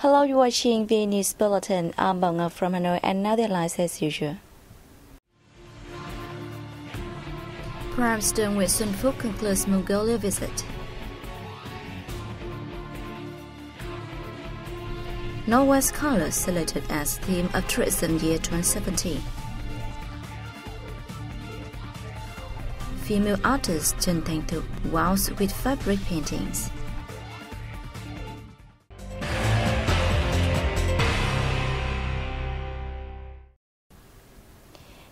Hello, you're watching VNA Bulletin. I'm Mangrove from Hanoi, and now the headlines as usual. Prime Minister Sun Phúc concludes Mongolia visit. Norway's colors selected as theme of tourism year 2017. Female artist Chen Tengtuk wows with fabric paintings.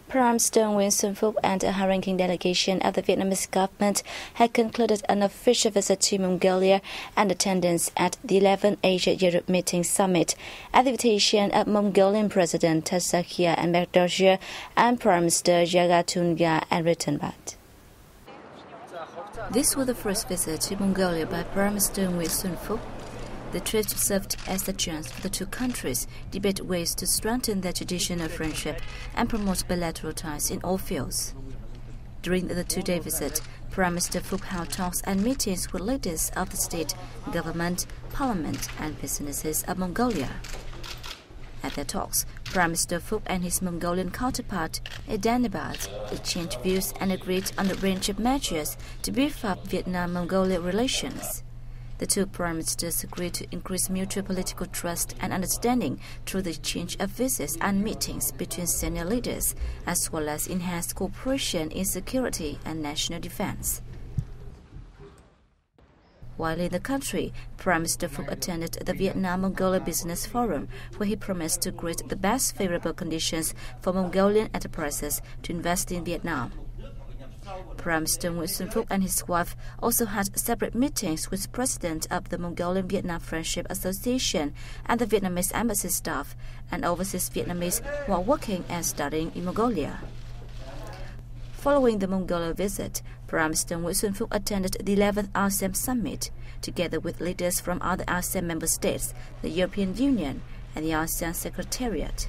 Prime Minister Sun Phúc and a high-ranking delegation of the Vietnamese government had concluded an official visit to Mongolia and attendance at the 11th Asia-Europe Meeting Summit at the invitation of Mongolian President Tasakia and Magdosia and Prime Minister Jagatunga and Rittenbat. This was the first visit to Mongolia by Prime Minister Sun Phúc. The trip served as a chance for the two countries to debate ways to strengthen their traditional friendship and promote bilateral ties in all fields. During the two-day visit, Prime Minister Phúc held talks and meetings with leaders of the state, government, parliament, and businesses of Mongolia. At their talks, Prime Minister Phúc and his Mongolian counterpart, Rittenbat, exchanged views and agreed on a range of measures to beef up Vietnam-Mongolia relations. The two prime ministers agreed to increase mutual political trust and understanding through the exchange of visits and meetings between senior leaders, as well as enhanced cooperation in security and national defense. While in the country, Prime Minister Phúc attended the Vietnam-Mongolia Business Forum, where he promised to create the best favorable conditions for Mongolian enterprises to invest in Vietnam. Prime Minister Sun Phúc and his wife also had separate meetings with President of the Mongolian-Vietnam Friendship Association and the Vietnamese embassy staff and overseas Vietnamese who are working and studying in Mongolia. Following the Mongolia visit, Prime Minister Sun Phúc attended the 11th ASEAN Summit, together with leaders from other ASEAN member states, the European Union, and the ASEAN Secretariat.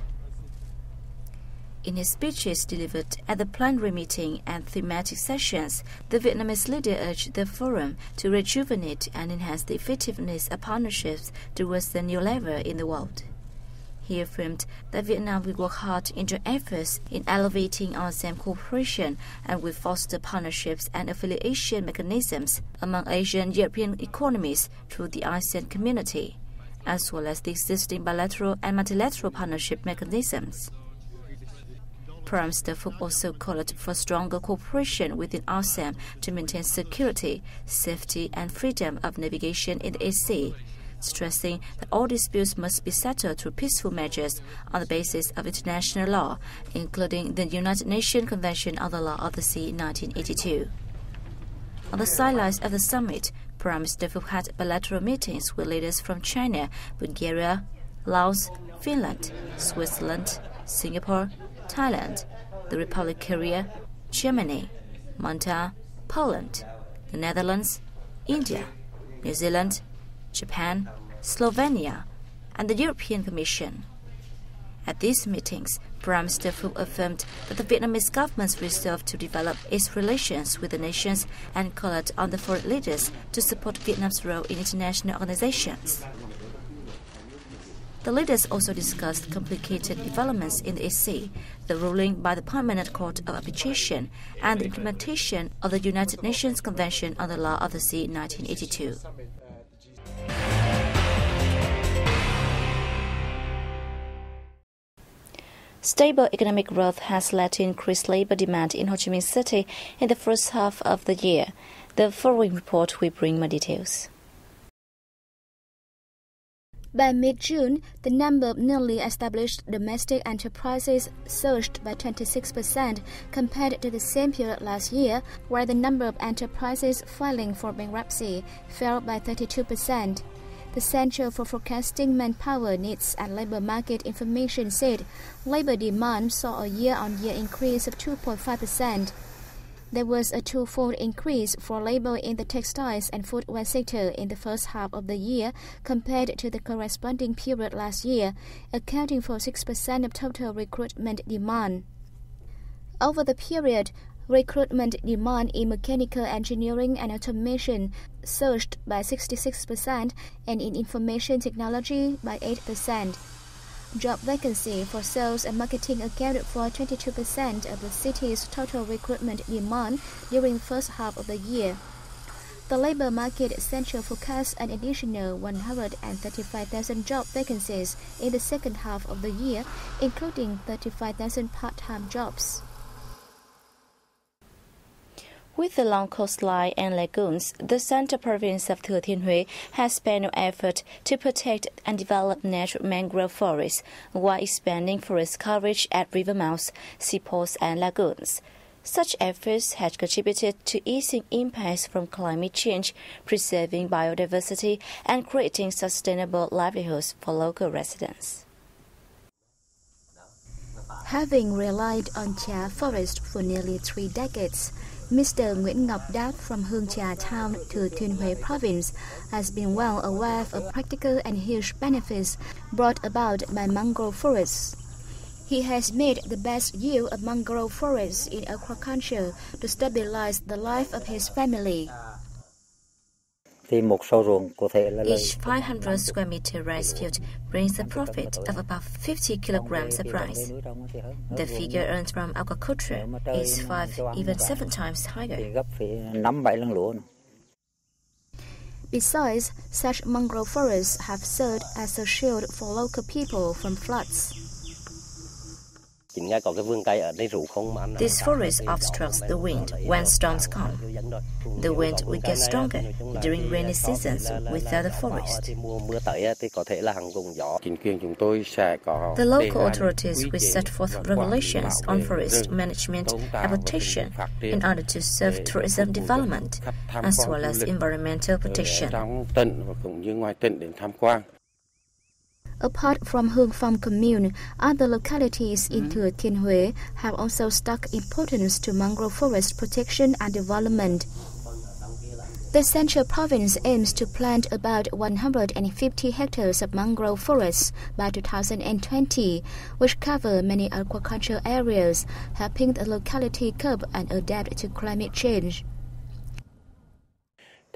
In his speeches delivered at the plenary meeting and thematic sessions, the Vietnamese leader urged the forum to rejuvenate and enhance the effectiveness of partnerships towards the new level in the world. He affirmed that Vietnam will work hard in joint efforts in elevating ASEAN cooperation and will foster partnerships and affiliation mechanisms among Asian European economies through the ASEAN community, as well as the existing bilateral and multilateral partnership mechanisms. Prime Minister Phúc also called for stronger cooperation within ASEAN to maintain security, safety, and freedom of navigation in the sea, stressing that all disputes must be settled through peaceful measures on the basis of international law, including the United Nations Convention on the Law of the Sea 1982. On the sidelines of the summit, Prime Minister Phúc had bilateral meetings with leaders from China, Bulgaria, Laos, Finland, Switzerland, Singapore, Thailand, the Republic of Korea, Germany, Malta, Poland, the Netherlands, India, New Zealand, Japan, Slovenia, and the European Commission. At these meetings, Prime Minister Phúc affirmed that the Vietnamese government's resolve to develop its relations with the nations and called on the foreign leaders to support Vietnam's role in international organizations. The leaders also discussed complicated developments in the sea, the ruling by the Permanent Court of Arbitration, and the implementation of the United Nations Convention on the Law of the Sea 1982. Stable economic growth has led to increased labor demand in Ho Chi Minh City in the first half of the year. The following report will bring more details. By mid-June, the number of newly established domestic enterprises surged by 26% compared to the same period last year, while the number of enterprises filing for bankruptcy fell by 32%. The Center for Forecasting Manpower Needs and Labor Market Information said labor demand saw a year-on-year increase of 2.5%. There was a twofold increase for labor in the textiles and footwear sector in the first half of the year compared to the corresponding period last year, accounting for 6% of total recruitment demand. Over the period, Recruitment demand in mechanical engineering and automation surged by 66% and in information technology by 8%. Job vacancy for sales and marketing accounted for 22% of the city's total recruitment demand during the first half of the year. The labor market center forecasts an additional 135,000 job vacancies in the second half of the year, including 35,000 part-time jobs. With the long coastline and lagoons, the central province of Thừa Thiên Huế has spent no effort to protect and develop natural mangrove forests while expanding forest coverage at river mouths, seaports, and lagoons. Such efforts have contributed to easing impacts from climate change, preserving biodiversity, and creating sustainable livelihoods for local residents. Having relied on Cha forest for nearly 3 decades, Mr. Nguyễn Ngọc Đáp from Hương Trà town, Thừa Thiên Huế province, has been well aware of practical and huge benefits brought about by mangrove forests. He has made the best use of mangrove forests in aquaculture to stabilize the life of his family. Each 500 square meter rice field brings a profit of about 50 kilograms of rice. The figure earned from aquaculture is 5, even 7 times higher. Besides, such mangrove forests have served as a shield for local people from floods. This forest obstructs the wind when storms come. The wind will get stronger during rainy seasons without the forest. The local authorities will set forth regulations on forest management and protection in order to serve tourism development as well as environmental protection. Apart from Hương Phong commune, other localities in Thừa Thiên Huế have also stuck importance to mangrove forest protection and development. The central province aims to plant about 150 hectares of mangrove forests by 2020, which cover many aquaculture areas, helping the locality curb and adapt to climate change.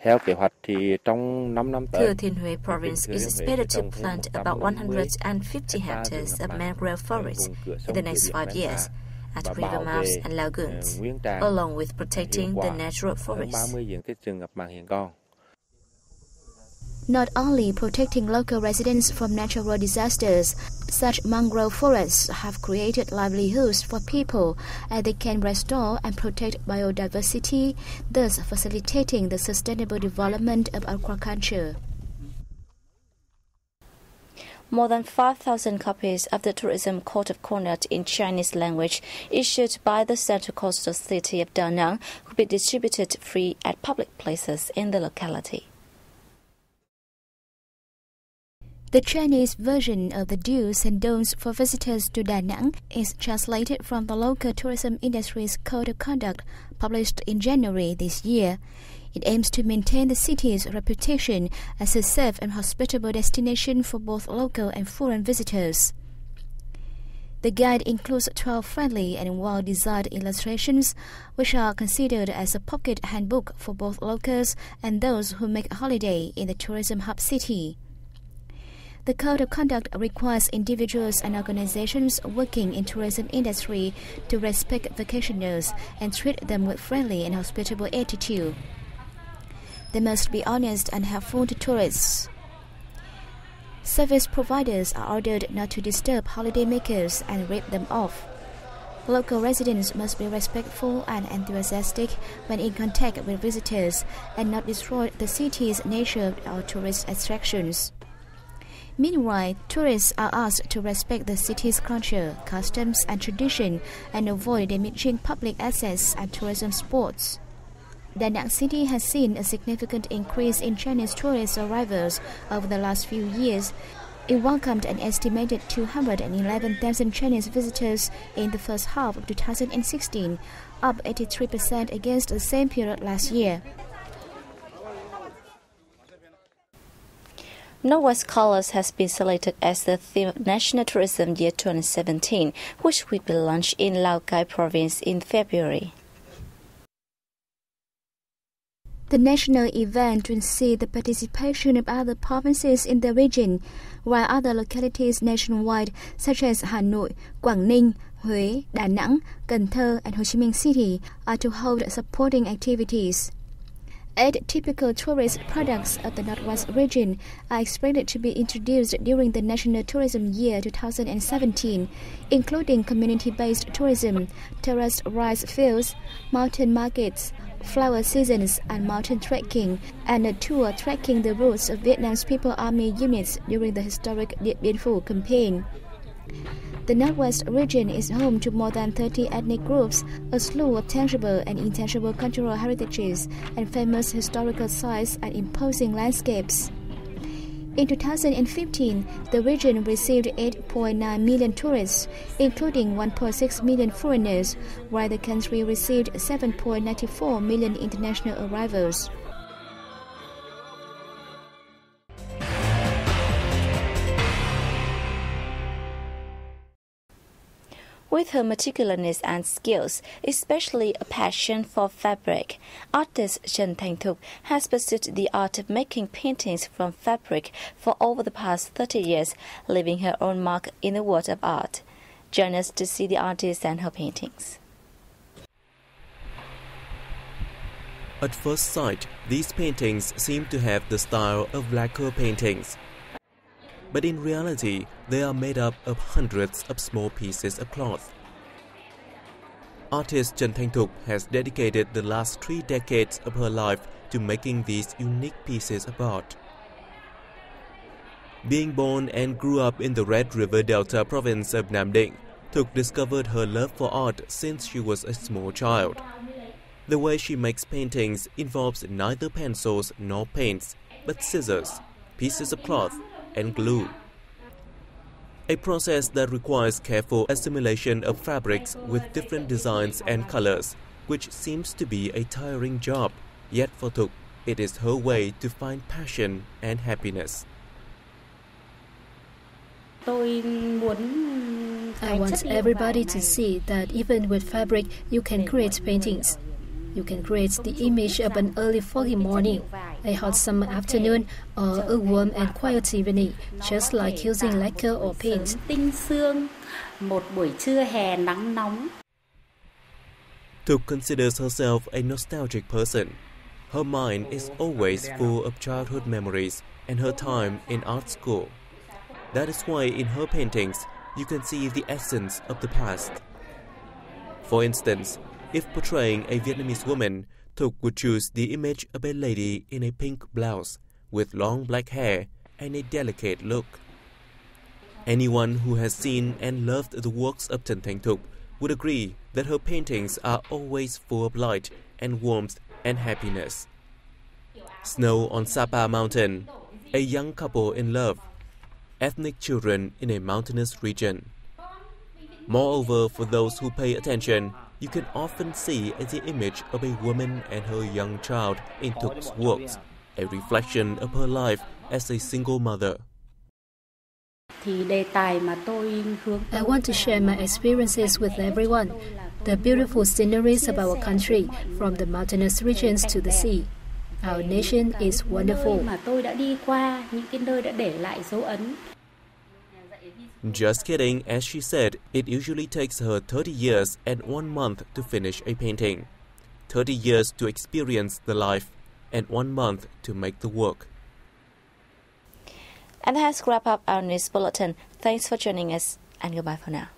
Thừa Thiên Huế province is expected to plant about 150 hectares of mangrove forests in the next 5 years at river mouths and lagoons, along with protecting the natural forests. Not only protecting local residents from natural disasters, such mangrove forests have created livelihoods for people as they can restore and protect biodiversity, thus facilitating the sustainable development of aquaculture. More than 5,000 copies of the Tourism Code of Conduct in Chinese language issued by the central coastal city of Da Nang will be distributed free at public places in the locality. The Chinese version of the do's and don'ts for visitors to Da Nang is translated from the local tourism industry's Code of Conduct published in January this year. It aims to maintain the city's reputation as a safe and hospitable destination for both local and foreign visitors. The guide includes 12 friendly and well-designed illustrations, which are considered as a pocket handbook for both locals and those who make a holiday in the tourism hub city. The Code of Conduct requires individuals and organizations working in tourism industry to respect vacationers and treat them with friendly and hospitable attitude. They must be honest and helpful to tourists. Service providers are ordered not to disturb holidaymakers and rip them off. Local residents must be respectful and enthusiastic when in contact with visitors and not destroy the city's nature or tourist attractions. Meanwhile, tourists are asked to respect the city's culture, customs, and tradition and avoid damaging public assets and tourism spots. Da Nang City has seen a significant increase in Chinese tourist arrivals over the last few years. It welcomed an estimated 211,000 Chinese visitors in the first half of 2016, up 83% against the same period last year. Northwest Colors has been selected as the theme of National Tourism Year 2017, which will be launched in Lào Cai province in February. the national event will see the participation of other provinces in the region, while other localities nationwide such as Hanoi, Quảng Ninh, Huế, Đà Nẵng, Cần Thơ, and Ho Chi Minh City are to hold supporting activities. 8 typical tourist products of the Northwest region are expected to be introduced during the National Tourism Year 2017, including community-based tourism, terraced rice fields, mountain markets, flower seasons, and mountain trekking, and a tour tracking the routes of Vietnam's People Army units during the historic Điện Biên Phủ campaign. The Northwest region is home to more than 30 ethnic groups, a slew of tangible and intangible cultural heritages, and famous historical sites and imposing landscapes. In 2015, the region received 8.9 million tourists, including 1.6 million foreigners, while the country received 7.94 million international arrivals. With her meticulousness and skills, especially a passion for fabric, artist Trần Thanh Thục has pursued the art of making paintings from fabric for over the past 30 years, leaving her own mark in the world of art. Join us to see the artist and her paintings. At first sight, these paintings seem to have the style of lacquer paintings. But in reality, they are made up of hundreds of small pieces of cloth. Artist Trần Thanh Thục has dedicated the last 3 decades of her life to making these unique pieces of art. Being born and grew up in the Red River Delta province of Nam Định, Thục discovered her love for art since she was a small child. The way she makes paintings involves neither pencils nor paints, but scissors, pieces of cloth, and glue. A process that requires careful assimilation of fabrics with different designs and colors, which seems to be a tiring job. Yet for Thục, it is her way to find passion and happiness. I want everybody to see that even with fabric, you can create paintings. You can create the image of an early foggy morning, a hot summer afternoon, or a warm and quiet evening, just like using lacquer or paint. Thục considers herself a nostalgic person. Her mind is always full of childhood memories and her time in art school. That is why in her paintings, you can see the essence of the past. For instance, if portraying a Vietnamese woman, Thục would choose the image of a lady in a pink blouse with long black hair and a delicate look. Anyone who has seen and loved the works of Trần Thanh Thục would agree that her paintings are always full of light and warmth and happiness. Snow on Sapa Mountain, a young couple in love, ethnic children in a mountainous region. Moreover, for those who pay attention, you can often see the image of a woman and her young child in Thuk's works, a reflection of her life as a single mother. I want to share my experiences with everyone, the beautiful sceneries of our country, from the mountainous regions to the sea. Our nation is wonderful. Just kidding, as she said, it usually takes her 30 years and 1 month to finish a painting. 30 years to experience the life, and 1 month to make the work. And that has wrapped up our news bulletin. Thanks for joining us, and goodbye for now.